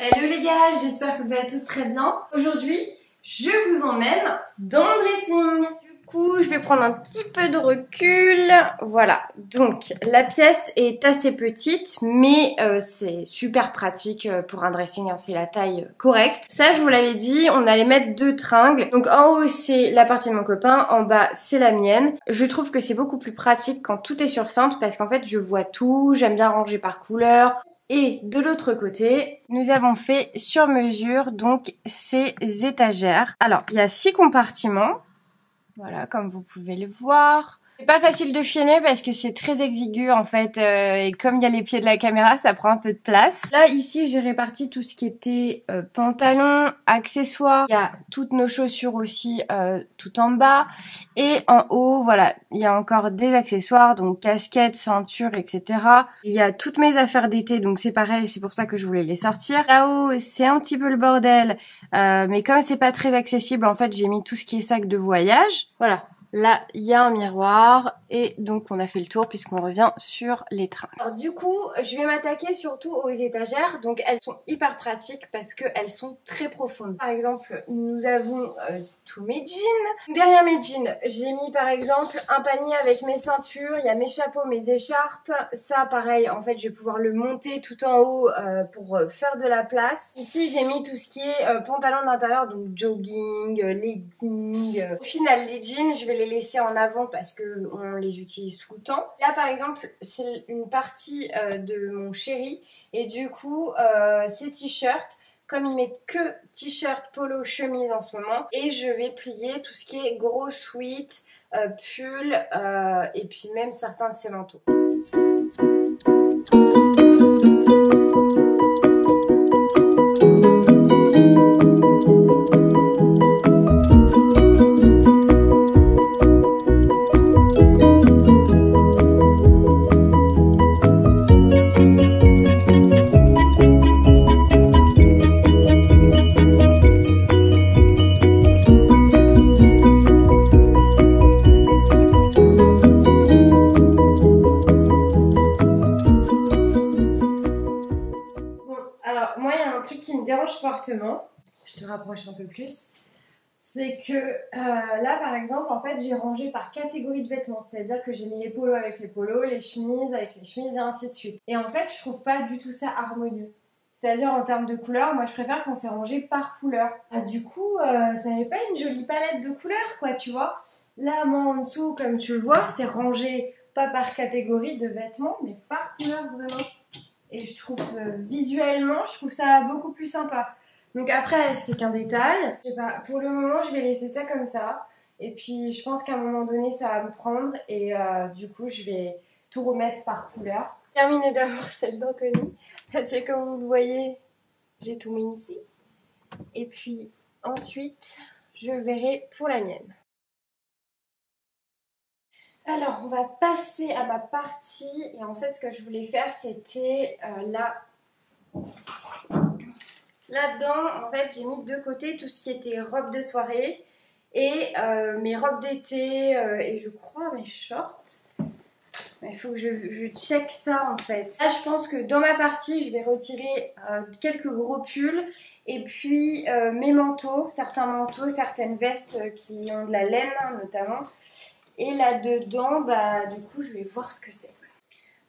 Hello les gars, j'espère que vous allez tous très bien. Aujourd'hui, je vous emmène dans le dressing. Du coup, je vais prendre un petit peu de recul. Voilà, donc la pièce est assez petite, mais c'est super pratique pour un dressing, hein. C'est la taille correcte. Ça, je vous l'avais dit, on allait mettre 2 tringles. Donc en haut, c'est la partie de mon copain, en bas, c'est la mienne. Je trouve que c'est beaucoup plus pratique quand tout est sur cintre parce qu'en fait, je vois tout, j'aime bien ranger par couleur. Et de l'autre côté, nous avons fait sur mesure donc ces étagères. Alors, il y a 6 compartiments. Voilà, comme vous pouvez le voir. C'est pas facile de filmer parce que c'est très exigu en fait, et comme il y a les pieds de la caméra, ça prend un peu de place. Là, ici, j'ai réparti tout ce qui était pantalons, accessoires. Il y a toutes nos chaussures aussi tout en bas. Et en haut, voilà, il y a encore des accessoires, donc casquettes, ceinture, etc. Il y a toutes mes affaires d'été, donc c'est pareil, c'est pour ça que je voulais les sortir. Là-haut, c'est un petit peu le bordel, mais comme c'est pas très accessible, en fait, j'ai mis tout ce qui est sac de voyage. Voilà, là, il y a un miroir et donc on a fait le tour puisqu'on revient sur les trains. Alors du coup, je vais m'attaquer surtout aux étagères. Donc elles sont hyper pratiques parce qu'elles sont très profondes. Par exemple, nous avons tous mes jeans. Derrière mes jeans, j'ai mis par exemple un panier avec mes ceintures, il y a mes chapeaux, mes écharpes. Ça, pareil, en fait, je vais pouvoir le monter tout en haut pour faire de la place. Ici, j'ai mis tout ce qui est pantalon d'intérieur, donc jogging, legging. Au final, les jeans, je vais les laisser en avant parce que on les utilise tout le temps. Là, par exemple, c'est une partie de mon chéri et du coup, ces t-shirts, comme ils mettent que t-shirt, polo, chemise en ce moment, et je vais plier tout ce qui est gros sweat, pull, et puis même certains de ces manteaux. Alors, moi, il y a un truc qui me dérange fortement. Je te rapproche un peu plus. C'est que là, par exemple, en fait, j'ai rangé par catégorie de vêtements. C'est-à-dire que j'ai mis les polos avec les polos, les chemises avec les chemises et ainsi de suite. Et en fait, je trouve pas du tout ça harmonieux. C'est-à-dire en termes de couleurs, moi, je préfère qu'on s'est rangé par couleur. Ah, du coup, ça n'avait pas une jolie palette de couleurs, quoi, tu vois. Là, moi, en dessous, comme tu le vois, c'est rangé pas par catégorie de vêtements, mais par couleur, vraiment. Et je trouve visuellement, je trouve ça beaucoup plus sympa. Donc après, c'est qu'un détail. Je sais pas, pour le moment, je vais laisser ça comme ça. Et puis, je pense qu'à un moment donné, ça va me prendre. Et du coup, je vais tout remettre par couleur. Terminer d'abord celle d'Anthony. Parce que comme vous le voyez, j'ai tout mis ici. Et puis, ensuite, je verrai pour la mienne. Alors, on va passer à ma partie. Et en fait, ce que je voulais faire, c'était là-dedans, en fait, j'ai mis de côté tout ce qui était robe de soirée et mes robes d'été et je crois mes shorts. Mais il faut que je check ça en fait. Là, je pense que dans ma partie, je vais retirer quelques gros pulls et puis mes manteaux, certains manteaux, certaines vestes qui ont de la laine notamment. Et là-dedans, bah, du coup, je vais voir ce que c'est.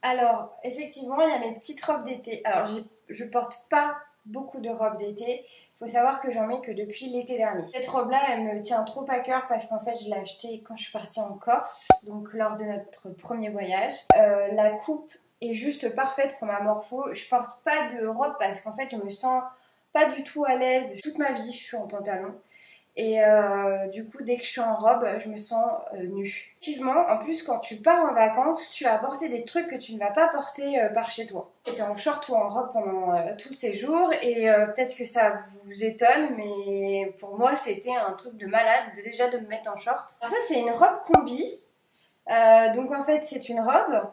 Alors, effectivement, il y a mes petites robes d'été. Alors, je porte pas beaucoup de robes d'été. Il faut savoir que j'en mets que depuis l'été dernier. Cette robe-là, elle me tient trop à cœur parce qu'en fait, je l'ai achetée quand je suis partie en Corse, donc lors de notre premier voyage. La coupe est juste parfaite pour ma morpho. Je porte pas de robe parce qu'en fait, je me sens pas du tout à l'aise. Toute ma vie, je suis en pantalon. Et du coup, dès que je suis en robe, je me sens nue. Effectivement, en plus, quand tu pars en vacances, tu vas apporter des trucs que tu ne vas pas porter par chez toi. J'étais en short ou en robe pendant tout le séjour et peut-être que ça vous étonne, mais pour moi, c'était un truc de malade déjà de me mettre en short. Alors ça, c'est une robe combi. Donc en fait, c'est une robe,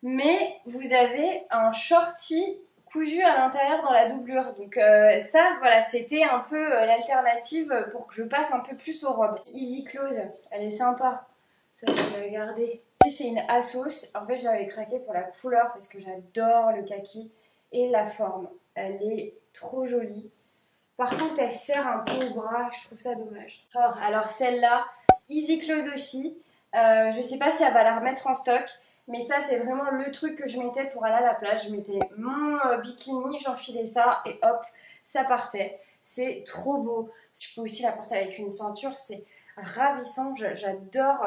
mais vous avez un shorty cousu à l'intérieur dans la doublure. Donc ça, voilà, c'était un peu l'alternative pour que je passe un peu plus aux robes. Easy Close, elle est sympa. Ça, je vais la garder. Ici, c'est une Asos. En fait, j'avais craqué pour la couleur parce que j'adore le kaki et la forme. Elle est trop jolie. Par contre, elle serre un peu au bras, je trouve ça dommage. Alors celle-là, Easy Close aussi. Je sais pas si elle va la remettre en stock, mais ça c'est vraiment le truc que je mettais pour aller à la plage. Je mettais mon bikini, j'enfilais ça et hop, ça partait. C'est trop beau. Tu peux aussi la porter avec une ceinture, c'est ravissant. J'adore,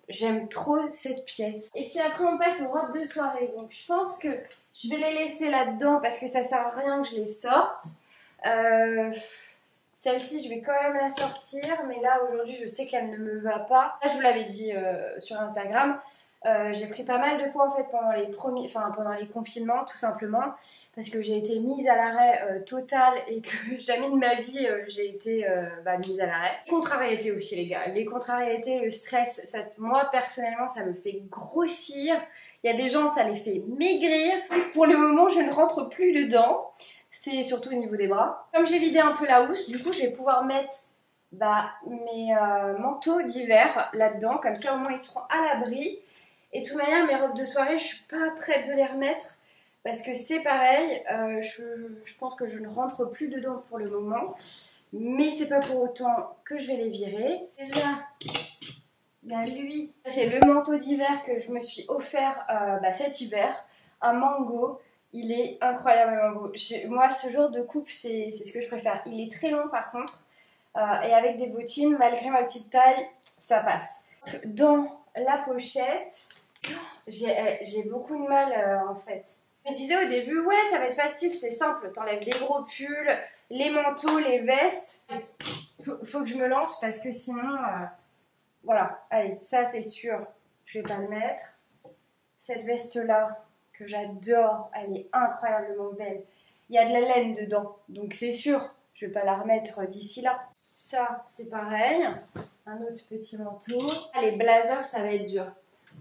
j'aime trop cette pièce. Et puis après on passe aux robes de soirée. Donc je pense que je vais les laisser là-dedans parce que ça sert à rien que je les sorte. Celle-ci, je vais quand même la sortir, mais là, aujourd'hui, je sais qu'elle ne me va pas. Là, je vous l'avais dit sur Instagram, j'ai pris pas mal de poids, en fait, pendant les confinements, tout simplement, parce que j'ai été mise à l'arrêt total et que jamais de ma vie, j'ai été mise à l'arrêt. Les contrariétés aussi, les gars. Les contrariétés, le stress, ça, moi, personnellement, ça me fait grossir. Il y a des gens, ça les fait maigrir. Pour le moment, je ne rentre plus dedans. C'est surtout au niveau des bras. Comme j'ai vidé un peu la housse, du coup je vais pouvoir mettre mes manteaux d'hiver là-dedans. Comme ça au moins ils seront à l'abri. Et de toute manière mes robes de soirée, je suis pas prête de les remettre. Parce que c'est pareil, je pense que je ne rentre plus dedans pour le moment. Mais c'est pas pour autant que je vais les virer. Déjà, il y a lui. C'est le manteau d'hiver que je me suis offert cet hiver. Un mango. Il est incroyablement beau. Moi, ce genre de coupe, c'est ce que je préfère. Il est très long par contre. Et avec des bottines, malgré ma petite taille, ça passe. Dans la pochette, j'ai beaucoup de mal en fait. Je me disais au début, ouais, ça va être facile, c'est simple. T'enlèves les gros pulls, les manteaux, les vestes. Faut que je me lance parce que sinon, voilà. Allez, ça c'est sûr, je vais pas le mettre. Cette veste-là, que j'adore, elle est incroyablement belle. Il y a de la laine dedans, donc c'est sûr, je vais pas la remettre d'ici là. Ça, c'est pareil. Un autre petit manteau. Les blazers, ça va être dur.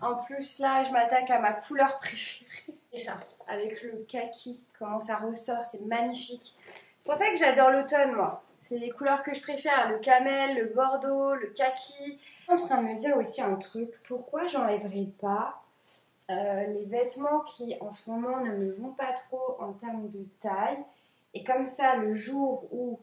En plus, là, je m'attaque à ma couleur préférée. C'est ça, avec le kaki, comment ça ressort, c'est magnifique. C'est pour ça que j'adore l'automne, moi. C'est les couleurs que je préfère, le camel, le bordeaux, le kaki. Je suis en train de me dire aussi un truc, pourquoi j'enlèverai pas les vêtements qui en ce moment ne me vont pas trop en termes de taille, et comme ça le jour où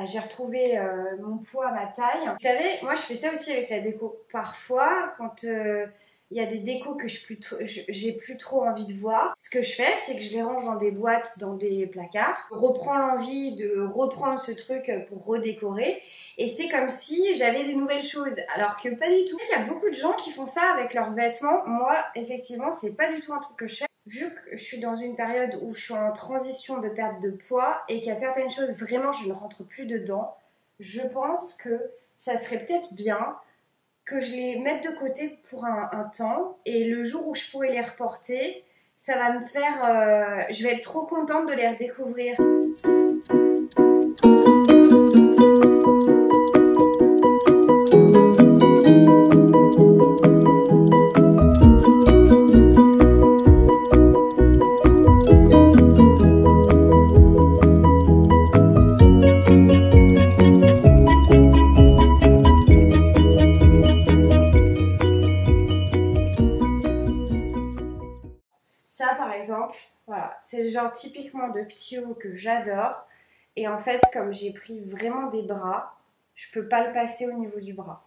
j'ai retrouvé mon poids, ma taille. Vous savez, moi je fais ça aussi avec la déco. Parfois quand il y a des décos que j'ai plus trop envie de voir, ce que je fais c'est que je les range dans des boîtes, dans des placards. Je reprends l'envie de reprendre ce truc pour redécorer. Et c'est comme si j'avais des nouvelles choses, alors que pas du tout. Il y a beaucoup de gens qui font ça avec leurs vêtements. Moi, effectivement, c'est pas du tout un truc que je fais. Vu que je suis dans une période où je suis en transition de perte de poids et qu'il y a certaines choses, vraiment, je ne rentre plus dedans, je pense que ça serait peut-être bien que je les mette de côté pour un temps. Et le jour où je pourrai les reporter, ça va me faire... je vais être trop contente de les redécouvrir. Ça par exemple, voilà, c'est le genre typiquement de petit haut que j'adore. Et en fait, comme j'ai pris vraiment des bras, je peux pas le passer au niveau du bras.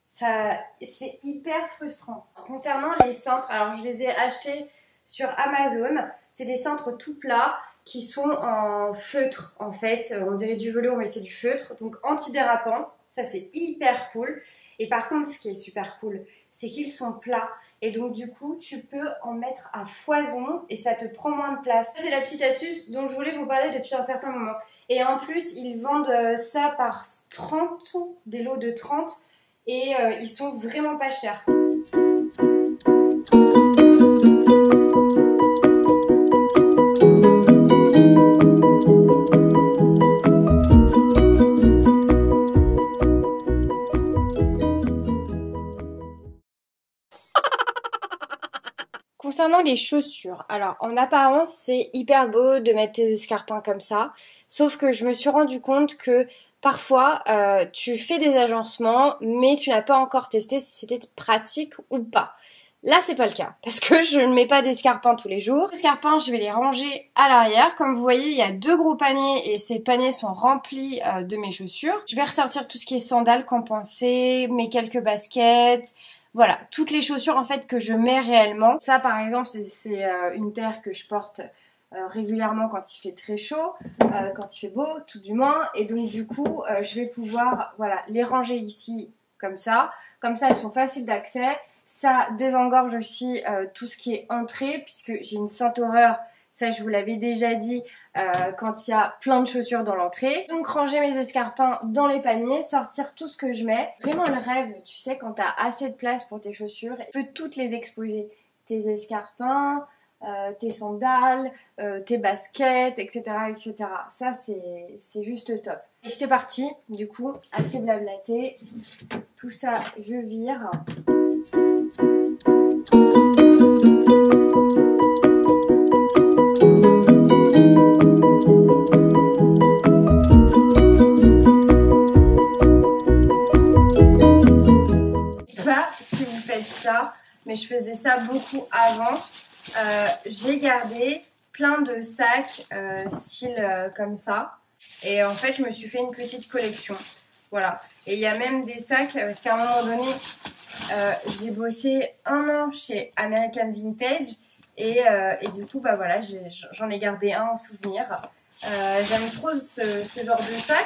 Ça, c'est hyper frustrant. Concernant les cintres, alors je les ai achetés sur Amazon. C'est des cintres tout plats qui sont en feutre en fait. On dirait du velours mais c'est du feutre. Donc antidérapant, ça c'est hyper cool. Et par contre, ce qui est super cool, c'est qu'ils sont plats. Et donc du coup, tu peux en mettre à foison et ça te prend moins de place. Ça, c'est la petite astuce dont je voulais vous parler depuis un certain moment. Et en plus, ils vendent ça par 30, des lots de 30. Et ils sont vraiment pas chers. Concernant les chaussures, alors en apparence c'est hyper beau de mettre tes escarpins comme ça, sauf que je me suis rendu compte que parfois tu fais des agencements mais tu n'as pas encore testé si c'était pratique ou pas. Là, c'est pas le cas parce que je ne mets pas d'escarpins tous les jours. Les escarpins, je vais les ranger à l'arrière. Comme vous voyez, il y a 2 gros paniers et ces paniers sont remplis de mes chaussures. Je vais ressortir tout ce qui est sandales, compensées, mes quelques baskets. Voilà, toutes les chaussures en fait que je mets réellement. Ça, par exemple, c'est une paire que je porte régulièrement quand il fait très chaud, quand il fait beau, tout du moins. Et donc du coup, je vais pouvoir les ranger ici comme ça. Comme ça, elles sont faciles d'accès. Ça désengorge aussi tout ce qui est entrée, puisque j'ai une sainte horreur, ça je vous l'avais déjà dit, quand il y a plein de chaussures dans l'entrée. Donc ranger mes escarpins dans les paniers, sortir tout ce que je mets. Vraiment le rêve, tu sais, quand t'as assez de place pour tes chaussures, tu peux toutes les exposer. Tes escarpins, tes sandales, tes baskets, etc. etc. Ça c'est juste top. Et c'est parti, du coup, assez blablaté. Tout ça, je vire. Si vous faites ça, mais je faisais ça beaucoup avant. J'ai gardé plein de sacs style comme ça, et en fait je me suis fait une petite collection. Voilà, et il y a même des sacs parce qu'à un moment donné j'ai bossé 1 an chez American Vintage et du coup bah voilà, j'en ai gardé un en souvenir. J'aime trop ce genre de sac.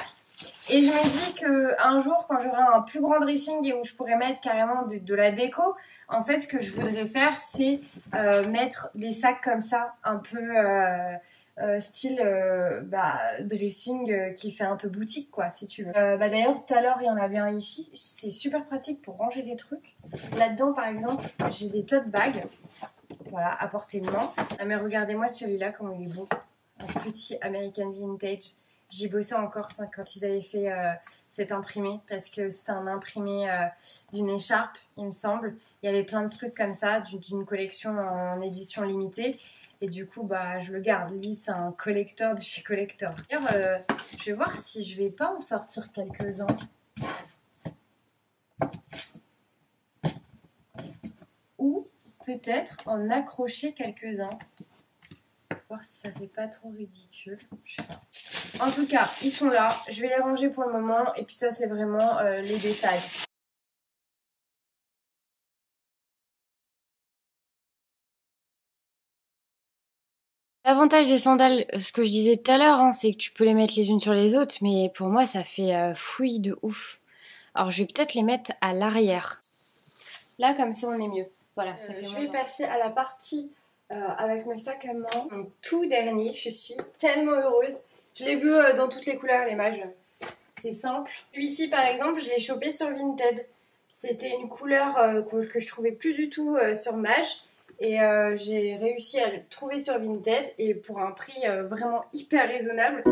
Et je me dis qu'un jour, quand j'aurai un plus grand dressing et où je pourrais mettre carrément de la déco, en fait, ce que je voudrais faire, c'est mettre des sacs comme ça, un peu style dressing qui fait un peu boutique, quoi, si tu veux. D'ailleurs, tout à l'heure, il y en avait un ici. C'est super pratique pour ranger des trucs. Là-dedans, par exemple, j'ai des tote bags, voilà, à portée de main. Ah, mais regardez-moi celui-là, comment il est beau. Un petit American Vintage. J'y bossais encore quand ils avaient fait cet imprimé, parce que c'était un imprimé d'une écharpe, il me semble. Il y avait plein de trucs comme ça, d'une collection en édition limitée. Et du coup, bah, je le garde. Lui, c'est un collector de chez Collector. D'ailleurs, je vais voir si je vais pas en sortir quelques-uns. Ou peut-être en accrocher quelques-uns. Voir si ça fait pas trop ridicule. Je sais pas. En tout cas, ils sont là. Je vais les ranger pour le moment. Et puis ça, c'est vraiment les détails. L'avantage des sandales, ce que je disais tout à l'heure, hein, c'est que tu peux les mettre les unes sur les autres. Mais pour moi, ça fait fouille de ouf. Alors, je vais peut-être les mettre à l'arrière. Là, comme ça, on est mieux. Voilà, ça fait. Je vais passer à la partie avec mes sacs à main. Mon tout dernier, je suis tellement heureuse. Je l'ai vu dans toutes les couleurs, les mages. C'est simple. Puis ici, par exemple, je l'ai chopé sur Vinted. C'était une couleur que je trouvais plus du tout sur Mage. Et j'ai réussi à le trouver sur Vinted. Et pour un prix vraiment hyper raisonnable.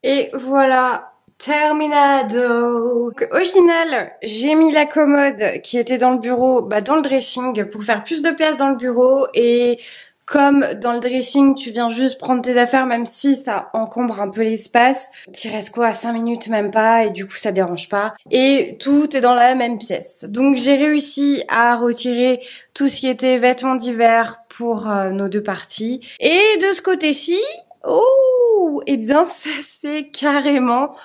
Et voilà, terminado. Au final, j'ai mis la commode qui était dans le bureau, dans le dressing pour faire plus de place dans le bureau. Et comme dans le dressing, tu viens juste prendre tes affaires, même si ça encombre un peu l'espace. Tu restes quoi, 5 minutes même pas, et du coup ça dérange pas. Et tout est dans la même pièce. Donc j'ai réussi à retirer tout ce qui était vêtements d'hiver pour nos 2 parties. Et de ce côté-ci, oh, eh bien ça c'est carrément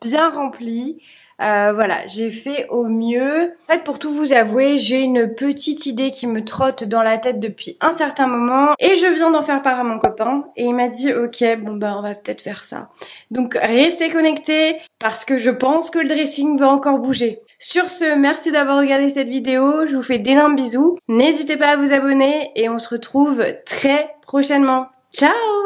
bien rempli. Voilà, j'ai fait au mieux. En fait, pour tout vous avouer, j'ai une petite idée qui me trotte dans la tête depuis un certain moment et je viens d'en faire part à mon copain et il m'a dit ok, bon on va peut-être faire ça. Donc restez connectés parce que je pense que le dressing va encore bouger. Sur ce, merci d'avoir regardé cette vidéo, je vous fais d'énormes bisous. N'hésitez pas à vous abonner et on se retrouve très prochainement. Ciao!